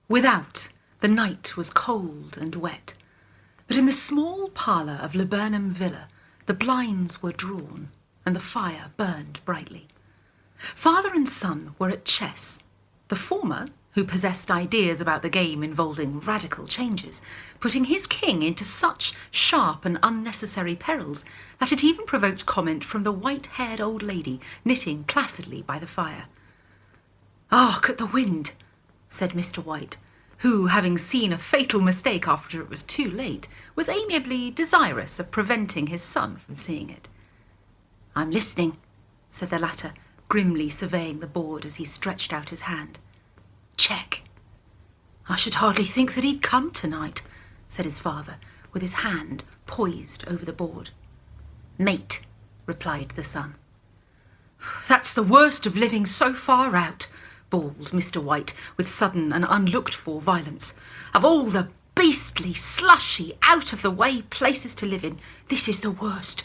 Without, the night was cold and wet, but in the small parlour of Laburnum Villa, the blinds were drawn and the fire burned brightly. Father and son were at chess, the former, who possessed ideas about the game involving radical changes, putting his king into such sharp and unnecessary perils that it even provoked comment from the white-haired old lady knitting placidly by the fire. "Hark at the wind," said Mr. White, who, having seen a fatal mistake after it was too late, was amiably desirous of preventing his son from seeing it. "I'm listening," said the latter, grimly surveying the board as he stretched out his hand. "Check." "I should hardly think that he'd come tonight," said his father, with his hand poised over the board. "Mate," replied the son. "That's the worst of living so far out," bawled Mr. White with sudden and unlooked-for violence. "Of all the beastly, slushy, out-of-the-way places to live in, this is the worst.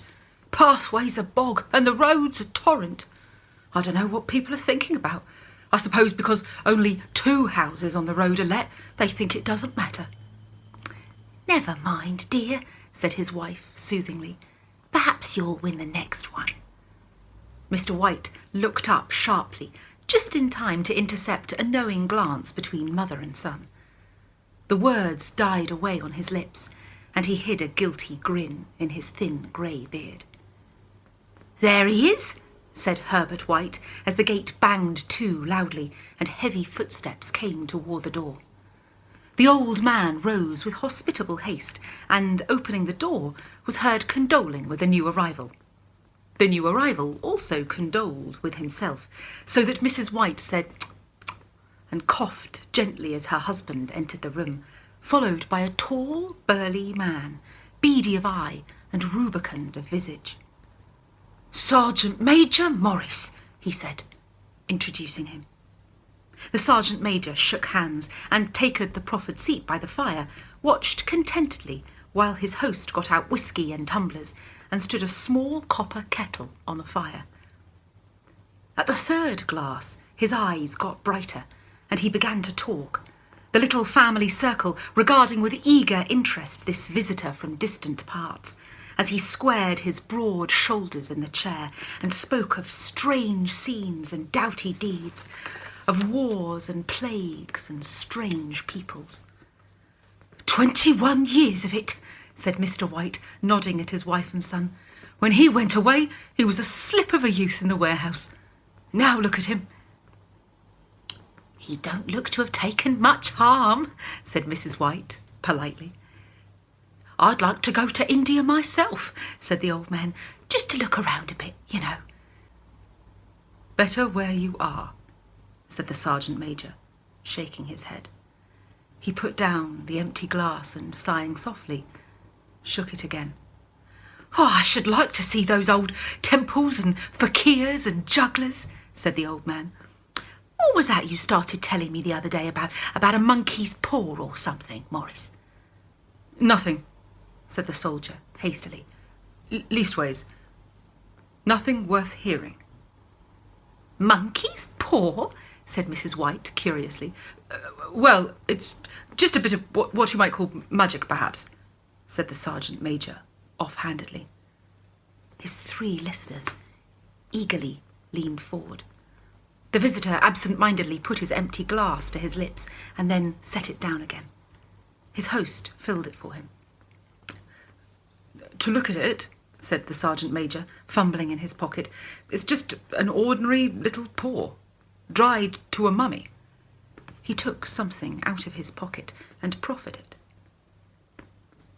Pathway's a bog and the road's a torrent. I don't know what people are thinking about. I suppose because only 2 houses on the road are let, they think it doesn't matter." "Never mind, dear," said his wife soothingly. "Perhaps you'll win the next one." Mr. White looked up sharply, just in time to intercept a knowing glance between mother and son. The words died away on his lips, and he hid a guilty grin in his thin grey beard. "There he is," said Herbert White, as the gate banged to loudly and heavy footsteps came toward the door. The old man rose with hospitable haste and, opening the door, was heard condoling with the new arrival. The new arrival also condoled with himself, so that Mrs. White said and coughed gently as her husband entered the room, followed by a tall, burly man, beady of eye and rubicund of visage. "Sergeant Major Morris," he said, introducing him. The Sergeant Major shook hands and, taking the proffered seat by the fire, watched contentedly while his host got out whisky and tumblers and stood a small copper kettle on the fire. At the 3rd glass, his eyes got brighter, and he began to talk, the little family circle regarding with eager interest this visitor from distant parts, as he squared his broad shoulders in the chair and spoke of strange scenes and doughty deeds, of wars and plagues and strange peoples. 21 years of it," said Mr. White, nodding at his wife and son. "When he went away, he was a slip of a youth in the warehouse. Now look at him." "He don't look to have taken much harm," said Mrs. White, politely. "I'd like to go to India myself," said the old man, "just to look around a bit, you know." "Better where you are," said the Sergeant Major, shaking his head. He put down the empty glass and, sighing softly, shook it again. "Oh, I should like to see those old temples and fakirs and jugglers," said the old man. "What was that you started telling me the other day about a monkey's paw or something, Morris?" "Nothing," said the soldier hastily. "Leastways, nothing worth hearing." "Monkey's paw?" said Mrs. White curiously. Well, it's just a bit of what you might call magic, perhaps," said the Sergeant Major off-handedly. His 3 listeners eagerly leaned forward. The visitor absent-mindedly put his empty glass to his lips and then set it down again. His host filled it for him. "To look at it," said the Sergeant Major, fumbling in his pocket, "it's just an ordinary little paw, dried to a mummy." He took something out of his pocket and proffered it.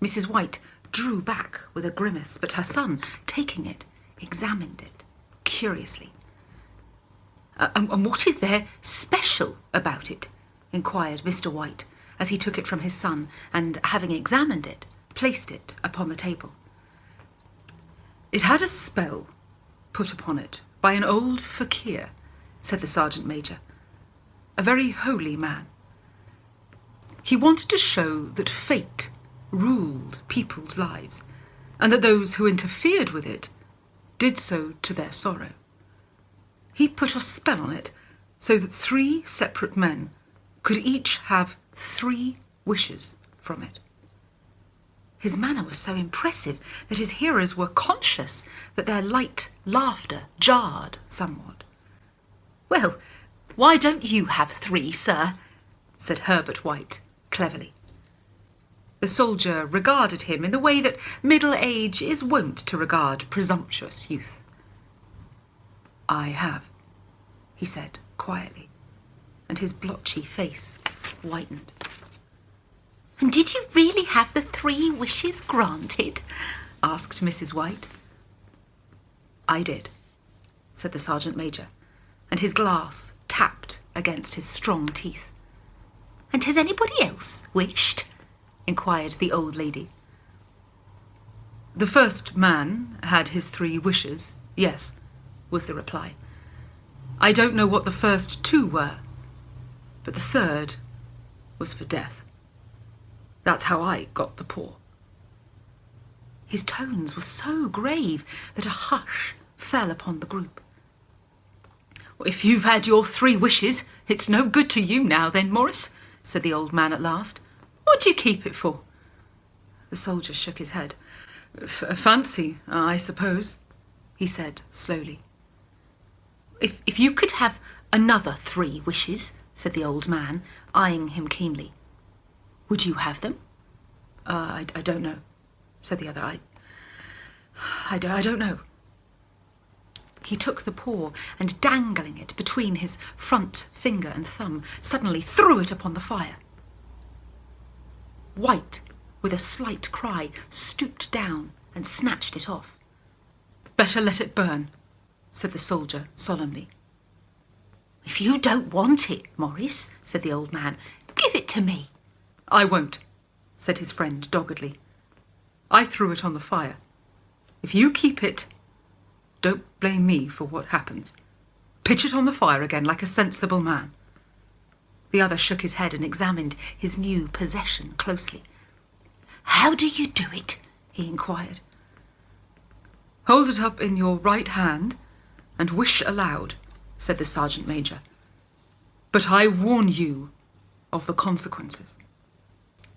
Mrs. White drew back with a grimace, but her son, taking it, examined it curiously. And what is there special about it?" inquired Mr. White, as he took it from his son and, having examined it, placed it upon the table. "It had a spell put upon it by an old fakir," said the Sergeant Major, "a very holy man. He wanted to show that fate ruled people's lives, and that those who interfered with it did so to their sorrow. He put a spell on it so that 3 separate men could each have 3 wishes from it. His manner was so impressive that his hearers were conscious that their light laughter jarred somewhat. "Well, why don't you have 3, sir?" said Herbert White cleverly. The soldier regarded him in the way that middle age is wont to regard presumptuous youth. "I have," he said quietly, and his blotchy face whitened. "And did you really have the 3 wishes granted?" asked Mrs. White. "I did," said the sergeant major, and his glass tapped against his strong teeth. "And has anybody else wished?" inquired the old lady. "The first man had his 3 wishes, yes," was the reply. "I don't know what the first 2 were, but the third was for death. That's how I got the paw." His tones were so grave that a hush fell upon the group. "If you've had your 3 wishes, it's no good to you now then, Morris," said the old man at last. "What do you keep it for?" The soldier shook his head. Fancy, I suppose," he said slowly. If you could have another 3 wishes," said the old man, eyeing him keenly, "would you have them?" I don't know," said the other. I don't know." He took the paw and, dangling it between his front finger and thumb, suddenly threw it upon the fire. White, with a slight cry, stooped down and snatched it off. "Better let it burn," said the soldier solemnly. "If you don't want it, Morris," said the old man, "give it to me." "I won't," said his friend doggedly. "I threw it on the fire. If you keep it, don't blame me for what happens. Pitch it on the fire again like a sensible man." The other shook his head and examined his new possession closely. "How do you do it?" he inquired. "Hold it up in your right hand and wish aloud," said the sergeant major. "But I warn you of the consequences."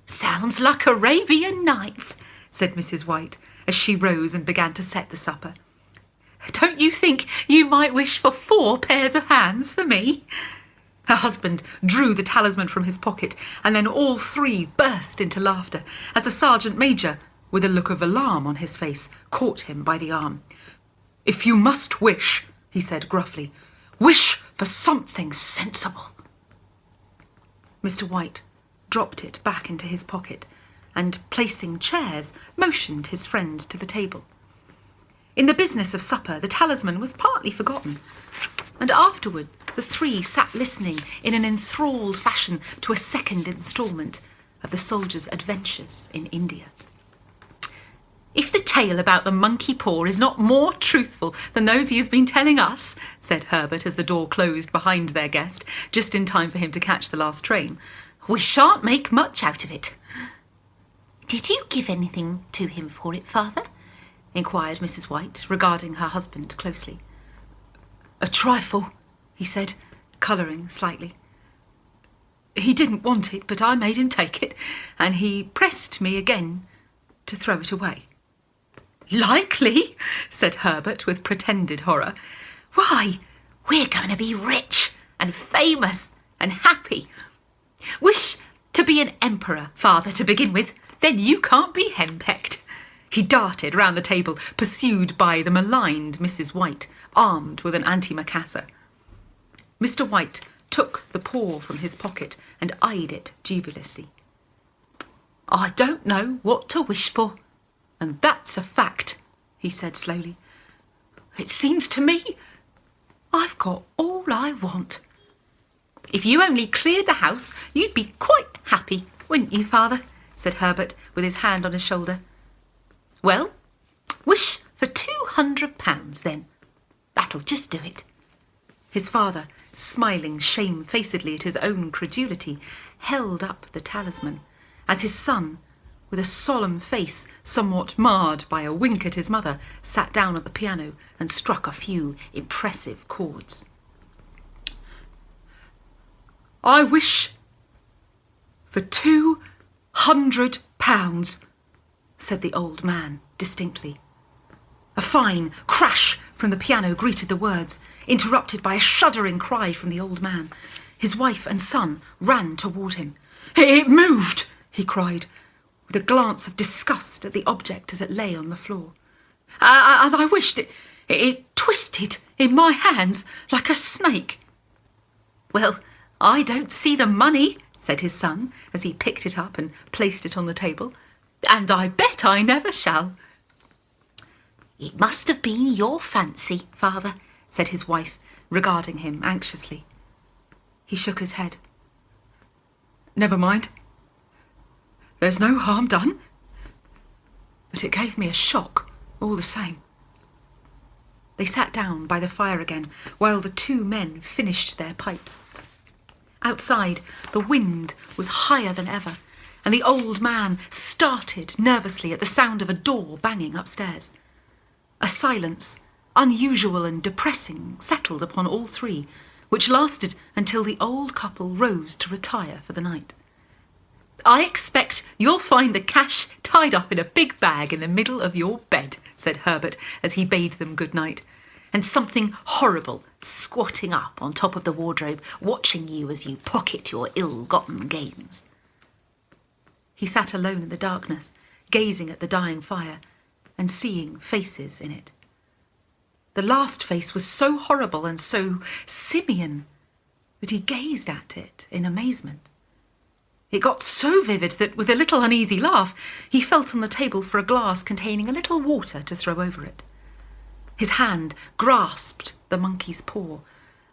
"Sounds like Arabian Nights," said Mrs. White, as she rose and began to set the supper. "Don't you think you might wish for 4 pairs of hands for me?" Her husband drew the talisman from his pocket, and then all 3 burst into laughter as the sergeant major, with a look of alarm on his face, caught him by the arm. "If you must wish," he said gruffly, "wish for something sensible." Mr. White dropped it back into his pocket and, placing chairs, motioned his friend to the table. In the business of supper, the talisman was partly forgotten, and afterward the 3 sat listening in an enthralled fashion to a second instalment of the soldier's adventures in India. "If the tale about the monkey paw is not more truthful than those he has been telling us," said Herbert as the door closed behind their guest, just in time for him to catch the last train, "we shan't make much out of it." "Did you give anything to him for it, father?" inquired Mrs. White, regarding her husband closely. "A trifle," he said, colouring slightly. "He didn't want it, but I made him take it, and he pressed me again to throw it away." "Likely," said Herbert with pretended horror. "Why, we're going to be rich and famous and happy. Wish to be an emperor, father, to begin with, then you can't be henpecked." He darted round the table, pursued by the maligned Mrs. White, armed with an antimacassar. Mr. White took the paw from his pocket and eyed it dubiously. "I don't know what to wish for, and that's a fact," he said slowly. "It seems to me I've got all I want." "If you only cleared the house, you'd be quite happy, wouldn't you, father?" said Herbert, with his hand on his shoulder. "Well, wish for £200 then. That'll just do it." His father, smiling shamefacedly at his own credulity, held up the talisman, as his son, with a solemn face somewhat marred by a wink at his mother, sat down at the piano and struck a few impressive chords. "I wish For £200, said the old man distinctly. A fine crash from the piano greeted the words, interrupted by a shuddering cry from the old man. His wife and son ran toward him. "It moved!" he cried, with a glance of disgust at the object as it lay on the floor. "As I wished, it twisted in my hands like a snake." "Well, I don't see the money," said his son, as he picked it up and placed it on the table, "and I bet I never shall." "It must have been your fancy, father," said his wife, regarding him anxiously. He shook his head. "Never mind. There's no harm done. But it gave me a shock all the same." They sat down by the fire again while the two men finished their pipes. Outside, the wind was higher than ever, and the old man started nervously at the sound of a door banging upstairs. A silence, unusual and depressing, settled upon all three, which lasted until the old couple rose to retire for the night. "I expect you'll find the cash tied up in a big bag in the middle of your bed," said Herbert as he bade them good night, "and something horrible squatting up on top of the wardrobe, watching you as you pocket your ill-gotten gains." He sat alone in the darkness, gazing at the dying fire and seeing faces in it. The last face was so horrible and so simian that he gazed at it in amazement. It got so vivid that, with a little uneasy laugh, he felt on the table for a glass containing a little water to throw over it. His hand grasped the monkey's paw,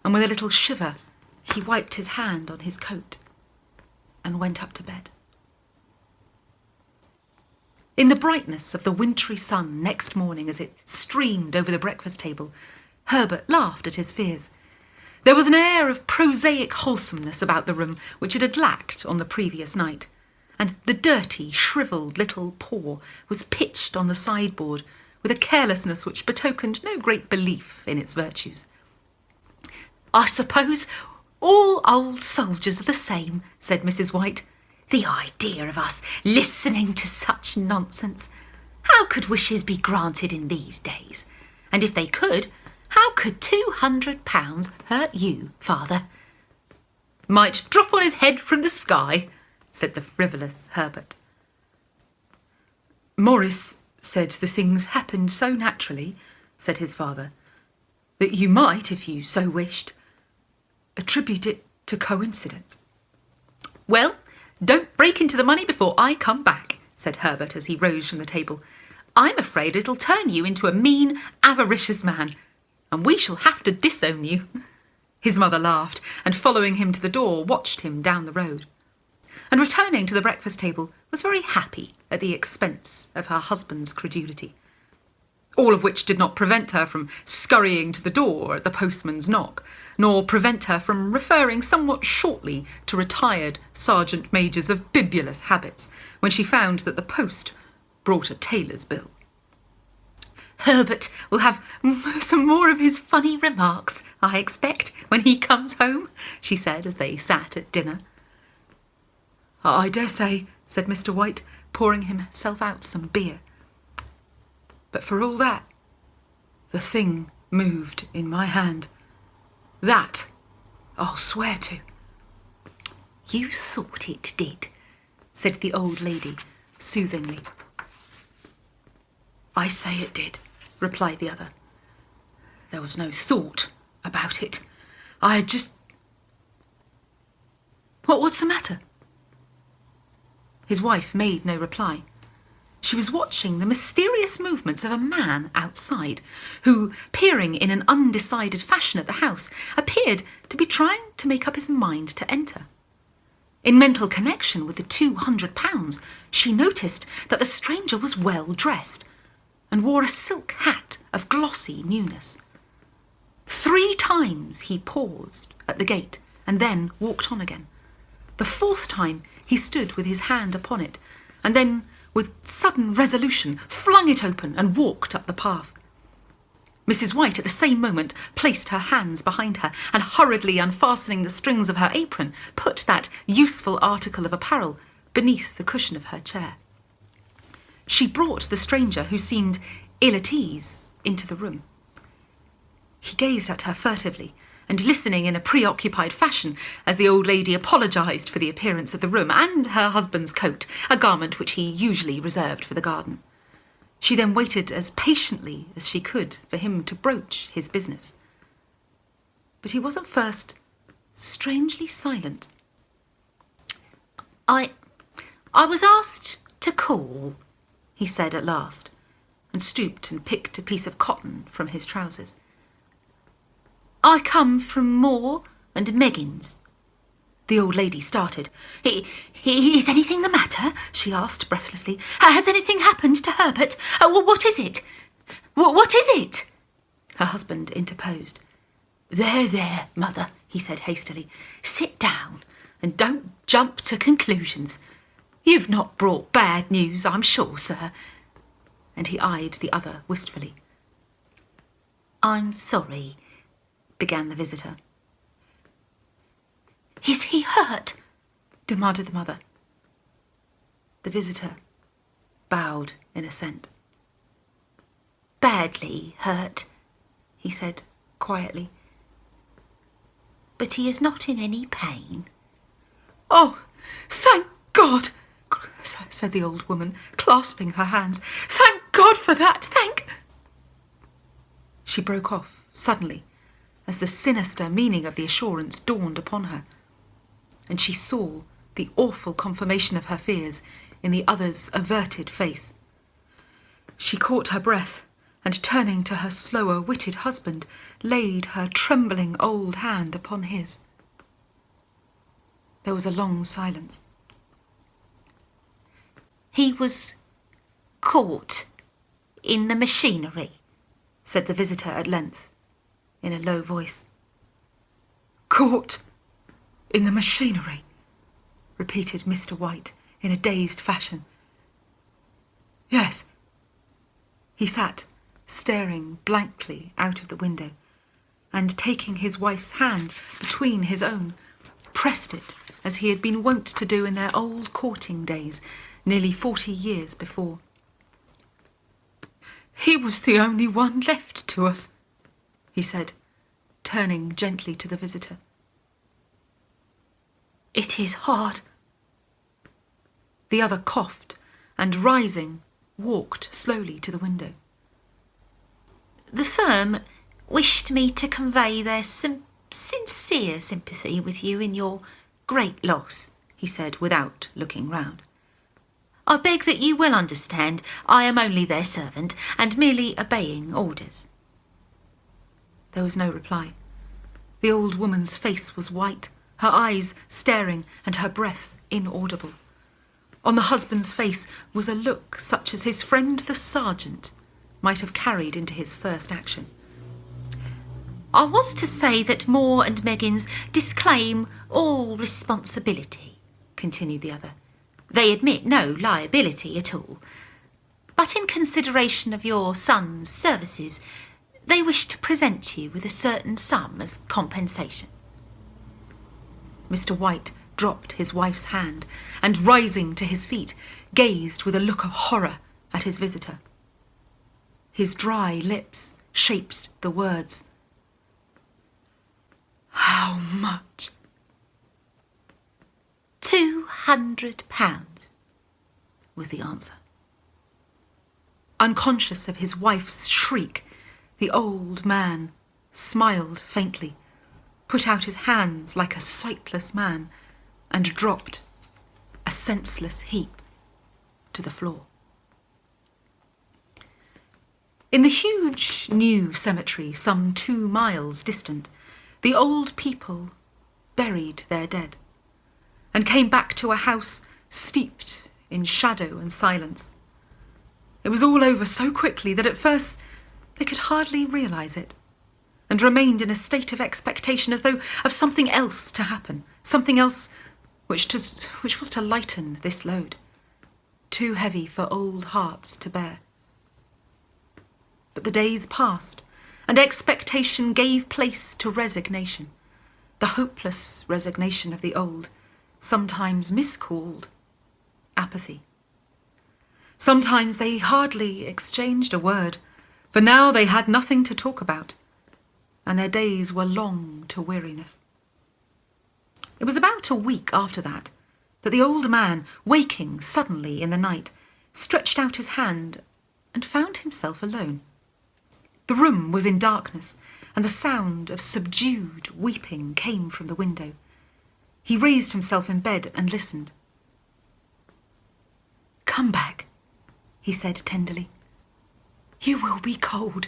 and with a little shiver, he wiped his hand on his coat and went up to bed. In the brightness of the wintry sun next morning, as it streamed over the breakfast table, Herbert laughed at his fears. There was an air of prosaic wholesomeness about the room which it had lacked on the previous night, and the dirty, shrivelled little paw was pitched on the sideboard with a carelessness which betokened no great belief in its virtues. "I suppose all old soldiers are the same," said Mrs. White. "The idea of us listening to such nonsense! How could wishes be granted in these days? And if they could, how could £200 hurt you, father?" "Might drop on his head from the sky," said the frivolous Herbert. "Maurice said the things happened so naturally," said his father, "that you might, if you so wished, attribute it to coincidence." "Well, don't break into the money before I come back," said Herbert as he rose from the table. "I'm afraid it'll turn you into a mean, avaricious man, and we shall have to disown you." His mother laughed, and following him to the door, watched him down the road, and returning to the breakfast table, was very happy at the expense of her husband's credulity. All of which did not prevent her from scurrying to the door at the postman's knock, nor prevent her from referring somewhat shortly to retired sergeant majors of bibulous habits when she found that the post brought a tailor's bill. "Herbert will have some more of his funny remarks, I expect, when he comes home," she said as they sat at dinner. "I dare say," said Mr. White, pouring himself out some beer. "But for all that, the thing moved in my hand. That I'll swear to." "You thought it did," said the old lady soothingly. "I say it did," replied the other. "There was no thought about it. I had just—" What's the matter?" His wife made no reply. She was watching the mysterious movements of a man outside, who, peering in an undecided fashion at the house, appeared to be trying to make up his mind to enter. In mental connection with the £200, she noticed that the stranger was well dressed and wore a silk hat of glossy newness. 3 times he paused at the gate and then walked on again. The 4th time he stood with his hand upon it, and then, with sudden resolution, flung it open and walked up the path. Mrs. White at the same moment placed her hands behind her and, hurriedly unfastening the strings of her apron, put that useful article of apparel beneath the cushion of her chair. She brought the stranger, who seemed ill at ease, into the room. He gazed at her furtively and listening in a preoccupied fashion as the old lady apologised for the appearance of the room and her husband's coat, a garment which he usually reserved for the garden. She then waited as patiently as she could for him to broach his business. But he was at first strangely silent. I was asked to call, he said at last, and stooped and picked a piece of cotton from his trousers. I come from Moore and Meggins. The old lady started. Is anything the matter? She asked breathlessly. Has anything happened to Herbert? What is it? What is it? Her husband interposed. There, mother, he said hastily. Sit down and don't jump to conclusions. You've not brought bad news, I'm sure, sir. And he eyed the other wistfully. I'm sorry, began the visitor. Is he hurt? Demanded the mother. The visitor bowed in assent. Badly hurt, he said quietly. But he is not in any pain. Oh, thank God, said the old woman, clasping her hands. Thank God for that, thank... She broke off suddenly as the sinister meaning of the assurance dawned upon her, and she saw the awful confirmation of her fears in the other's averted face. She caught her breath and, turning to her slower-witted husband, laid her trembling old hand upon his. There was a long silence. He was caught in the machinery, said the visitor at length, in a low voice. Caught in the machinery, repeated Mr. White in a dazed fashion. Yes. He sat, staring blankly out of the window, and taking his wife's hand between his own, pressed it as he had been wont to do in their old courting days, nearly 40 years before. He was the only one left to us, he said, turning gently to the visitor. It is hard. The other coughed and, rising, walked slowly to the window. The firm wished me to convey their sincere sympathy with you in your great loss, he said without looking round. I beg that you will understand I am only their servant and merely obeying orders. There was no reply. The old woman's face was white, her eyes staring and her breath inaudible. On the husband's face was a look such as his friend the sergeant might have carried into his first action. I was to say that Moore and Meggins disclaim all responsibility, continued the other. They admit no liability at all. But in consideration of your son's services, they wish to present you with a certain sum as compensation. Mr. White dropped his wife's hand and, rising to his feet, gazed with a look of horror at his visitor. His dry lips shaped the words. How much? £200, was the answer. Unconscious of his wife's shriek, the old man smiled faintly, put out his hands like a sightless man, and dropped, a senseless heap, to the floor. In the huge new cemetery, some 2 miles distant, the old people buried their dead, and came back to a house steeped in shadow and silence. It was all over so quickly that at first they could hardly realise it, and remained in a state of expectation as though of something else to happen, something else which was to lighten this load, too heavy for old hearts to bear. But the days passed, and expectation gave place to resignation, the hopeless resignation of the old, sometimes miscalled apathy. Sometimes they hardly exchanged a word, for now they had nothing to talk about, and their days were long to weariness. It was about a week after that the old man, waking suddenly in the night, stretched out his hand and found himself alone. The room was in darkness, and the sound of subdued weeping came from the window. He raised himself in bed and listened. "Come back," he said tenderly. "You will be cold."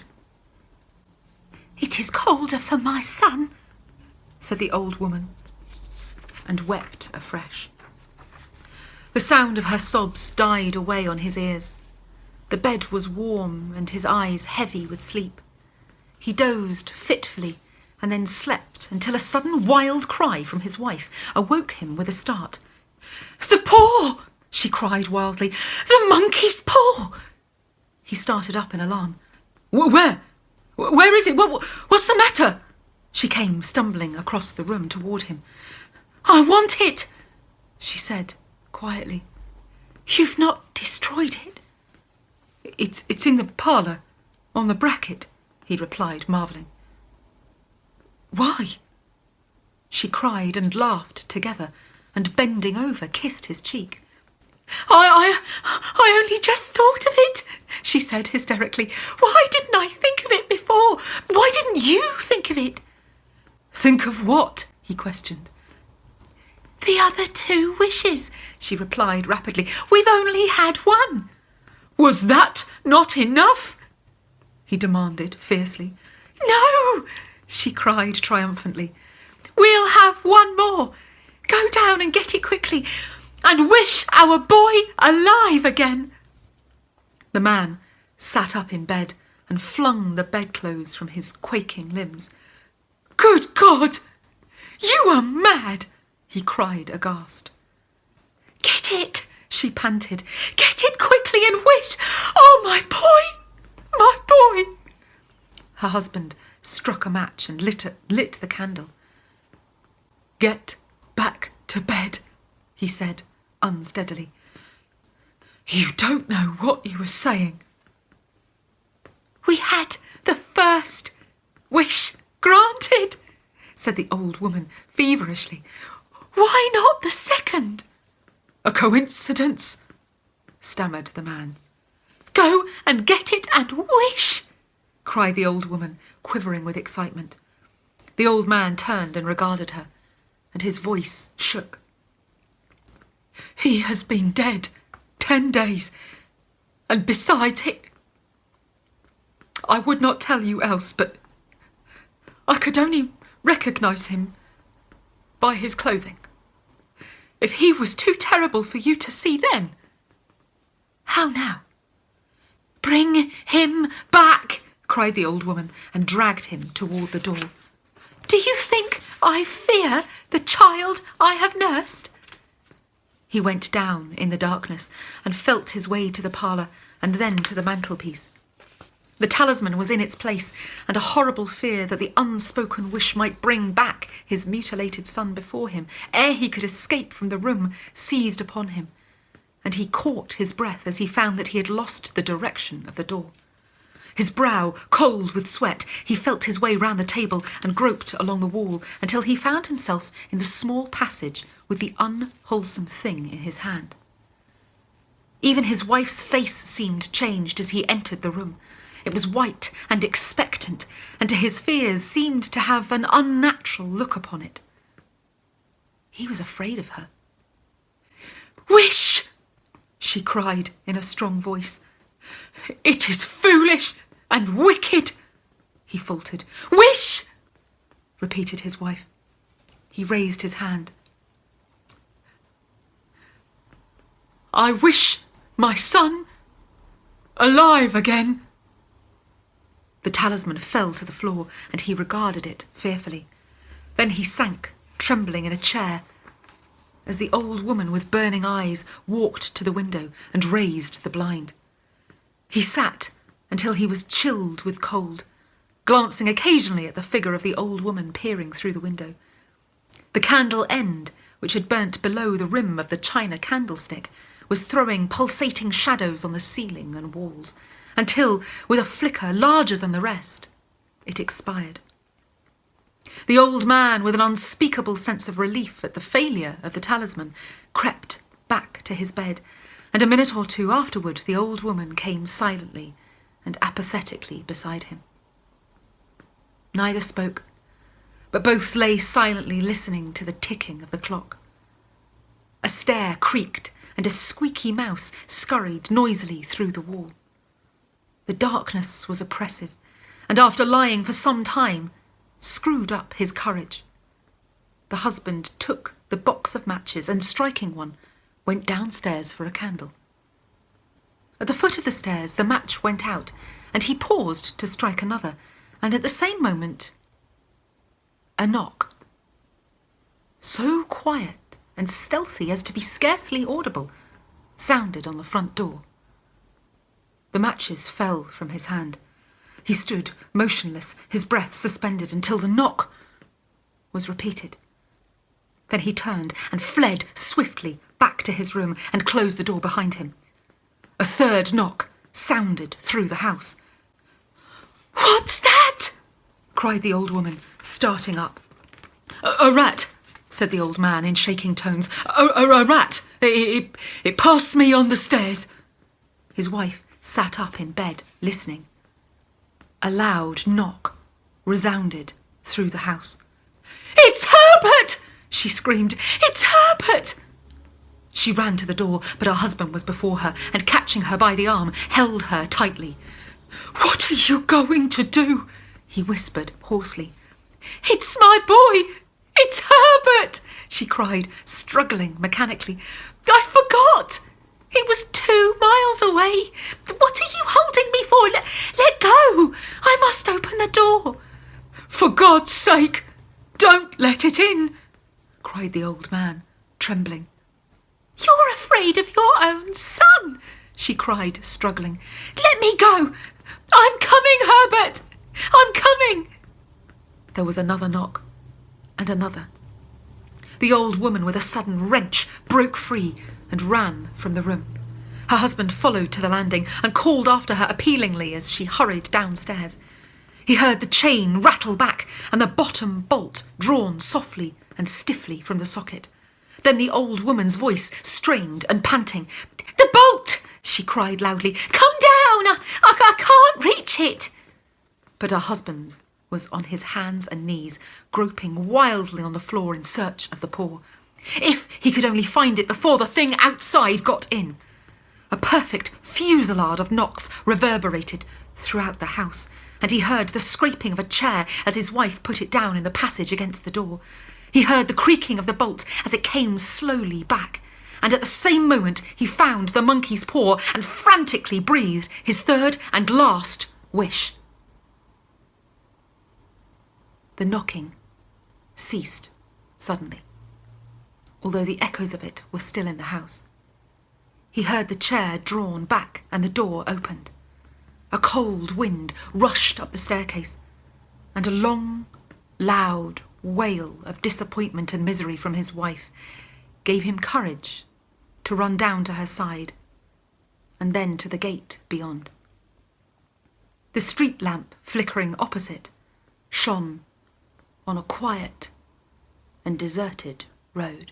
"It is colder for my son," said the old woman, and wept afresh. The sound of her sobs died away on his ears. The bed was warm and his eyes heavy with sleep. He dozed fitfully and then slept until a sudden wild cry from his wife awoke him with a start. "The paw!" she cried wildly. "The monkey's paw!" He started up in alarm. Where? Where is it? What's the matter?" She came stumbling across the room toward him. "I want it," she said quietly. "You've not destroyed it?" It's in the parlour, on the bracket," he replied, marvelling. "Why?" She cried and laughed together, and bending over kissed his cheek. I only just thought of it," she said hysterically. "Why didn't I think of it before? Why didn't you think of it?" "Think of what?" he questioned. "The other 2 wishes," she replied rapidly. "We've only had 1. "Was that not enough?" he demanded fiercely. "No," she cried triumphantly. "We'll have 1 more. Go down and get it quickly, and wish our boy alive again." The man sat up in bed and flung the bedclothes from his quaking limbs. "Good God! You are mad!" he cried aghast. "Get it!" she panted. "Get it quickly and wish! Oh, my boy! My boy!" Her husband struck a match and lit the candle. "Get back to bed," he said unsteadily. "You don't know what you were saying." "We had the first wish granted," said the old woman feverishly. "Why not the second?" "A coincidence," stammered the man. "Go and get it and wish," cried the old woman, quivering with excitement. The old man turned and regarded her, and his voice shook. "He has been dead 10 days, and besides it, I would not tell you else, but I could only recognise him by his clothing. If he was too terrible for you to see then." "How now?" "Bring him back," cried the old woman, and dragged him toward the door. "Do you think I fear the child I have nursed?" He went down in the darkness and felt his way to the parlour and then to the mantelpiece. The talisman was in its place, and a horrible fear that the unspoken wish might bring back his mutilated son before him ere he could escape from the room seized upon him, and he caught his breath as he found that he had lost the direction of the door. His brow cold with sweat, he felt his way round the table and groped along the wall until he found himself in the small passage with the unwholesome thing in his hand. Even his wife's face seemed changed as he entered the room. It was white and expectant, and to his fears seemed to have an unnatural look upon it. He was afraid of her. "Wish!" she cried in a strong voice. "It is foolish and wicked," he faltered. "Wish!" repeated his wife. He raised his hand. "I wish my son alive again." The talisman fell to the floor, and he regarded it fearfully. Then he sank, trembling, in a chair, as the old woman with burning eyes walked to the window and raised the blind. He sat until he was chilled with cold, glancing occasionally at the figure of the old woman peering through the window. The candle end, which had burnt below the rim of the china candlestick, was throwing pulsating shadows on the ceiling and walls, until, with a flicker larger than the rest, it expired. The old man, with an unspeakable sense of relief at the failure of the talisman, crept back to his bed, and a minute or two afterward the old woman came silently and apathetically beside him. Neither spoke, but both lay silently listening to the ticking of the clock. A stair creaked, and a squeaky mouse scurried noisily through the wall. The darkness was oppressive, and after lying for some time, screwed up his courage. The husband took the box of matches and, striking one, went downstairs for a candle. At the foot of the stairs the match went out, and he paused to strike another, and at the same moment a knock. So quiet and stealthy as to be scarcely audible, sounded on the front door. The matches fell from his hand. He stood motionless, his breath suspended, until the knock was repeated. Then he turned and fled swiftly back to his room and closed the door behind him. A third knock sounded through the house. "What's that?" cried the old woman, starting up. A rat," said the old man in shaking tones. A rat. It passed me on the stairs." His wife sat up in bed, listening. A loud knock resounded through the house. "It's Herbert!" she screamed. "It's Herbert!" She ran to the door, but her husband was before her, and catching her by the arm, held her tightly. "What are you going to do?" he whispered hoarsely. "It's my boy! It's Herbert!" she cried, struggling mechanically. "I forgot! It was 2 miles away. What are you holding me for? Let go! I must open the door." "For God's sake, don't let it in!" cried the old man, trembling. "You're afraid of your own son!" she cried, struggling. "Let me go! I'm coming, Herbert! I'm coming!" There was another knock, and another. The old woman, with a sudden wrench, broke free and ran from the room. Her husband followed to the landing and called after her appealingly as she hurried downstairs. He heard the chain rattle back and the bottom bolt drawn softly and stiffly from the socket. Then the old woman's voice, strained and panting. "The bolt!" she cried loudly. "Come down! I can't reach it!" But her husband's was on his hands and knees, groping wildly on the floor in search of the paw. If he could only find it before the thing outside got in. A perfect fusillade of knocks reverberated throughout the house, and he heard the scraping of a chair as his wife put it down in the passage against the door. He heard the creaking of the bolt as it came slowly back, and at the same moment he found the monkey's paw and frantically breathed his third and last wish. The knocking ceased suddenly, although the echoes of it were still in the house. He heard the chair drawn back and the door opened. A cold wind rushed up the staircase, and a long, loud wail of disappointment and misery from his wife gave him courage to run down to her side and then to the gate beyond. The street lamp flickering opposite shone on a quiet and deserted road.